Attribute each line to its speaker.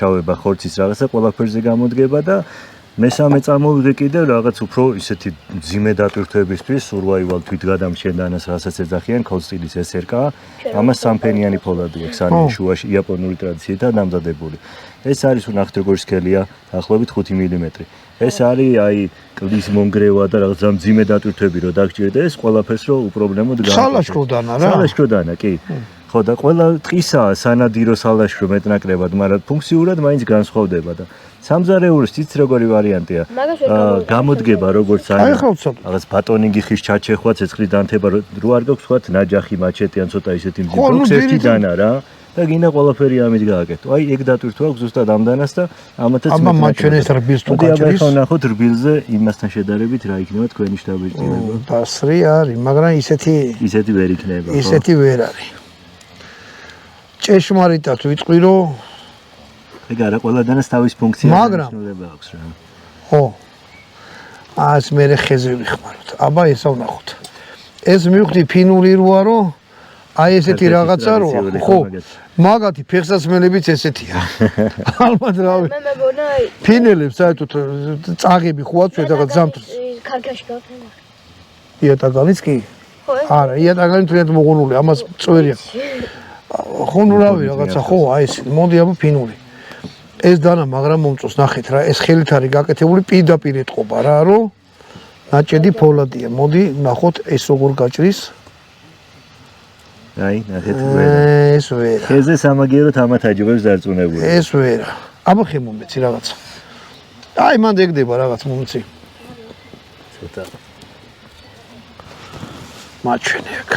Speaker 1: ჩავება ხორცის რაღაცა ყველაფერზე გამოდგება და მესამე წამოვიღე კიდევ რაღაც უფრო ისეთი ძიმე დატვირთვებისთვის survival თვითგადამშენდანას რასაც ეძახიან ქოლსტილის SRK ამას სამფენიანი ფოლადი აქვს სანიმ შუაში იაპონური ტრადიციითაა დამზადებული ეს არის ნახეთ როგორ სქელია დაახლოებით 5 მმ ეს არის აი კლდის მონგრევა და რაღაც ამ ძიმე დატვირთვები რო დაგჭირდა ეს ყველაფერს რო უპრობლემოდ
Speaker 2: სალაშქროდანა რა
Speaker 1: სალაშქროდანა კი ხო და ყველა ტყისაა სანადირო სალაშქრო მეტნაკლებად მაგრამ ფუნქციურად მაინც განსხვავდება და სამზარეულის ციც როგორი ვარიანტია გამოდგება როგორც რაღაც ბატონინგი ხის ჩაჩეხვა ცეცხლის დანთება რო არ გაქვს თქვა ნაჯახი მაჩეტი ან ცოტა ისეთი მძიმე ერთი დანა რა და გინდა ყველაფერი ამით გააკეთო აი ეგ დატვირთვა აქვს ზუსტად ამდანას და ამათაც
Speaker 2: აბა მათ ჩვენ ეს რბილს თუ გაჭრის
Speaker 1: ხო ნახოთ რბილზე იმასთან შედარებით რა იქნება თქვენი შტაბეჭდილება
Speaker 2: დასრი არის მაგრამ ისეთი
Speaker 1: ვერ იქნება
Speaker 2: ისეთი ვერ არის ჭეშმარიტად ვიტყვი რომ
Speaker 1: ეგ არა ყველადანაც თავის ფუნქცია
Speaker 2: მნიშვნელობა
Speaker 1: აქვს რა
Speaker 2: ხო ას მე ხეზე ვიხმაროთ აბა ესა ვნახოთ ეს მივხვდი ფინური როა რომ აი ესეთი რაღაცა როა ხო მაგათი ფეხსაცმელებიც ესეთია ალბათ რავი
Speaker 3: მე მეგონა
Speaker 2: ფინელებს საერთოდ წაღები ხო აწვეთ რაღაც ზამთრს
Speaker 3: ქარქაში გავხსნა
Speaker 2: იატაგანიც კი არა იატაგანი თვითონ მოღუნული ამას წვერია ხო ნუ რავი რაღაცა ხო აი ეს მოდი აბა ფინური ეს დანა მაგრამ მომწოს ნახეთ რა ეს ხელით არის გაკეთებული პირდაპირ ეთყობა რა რომ ნაჭედი ფოლადია მოდი ნახოთ ეს როგორ გაჭრის
Speaker 1: აი ნახეთ
Speaker 2: ეს ვერა
Speaker 1: ხეზე სამაგიეროდ ამათ აჯობებს დარწმუნებული
Speaker 2: ეს ვერა აბა ხე მომეცი რაღაცა აი მანდ ეგდება რაღაც მომეცი
Speaker 1: ცოტა
Speaker 2: მაჩვენე აქ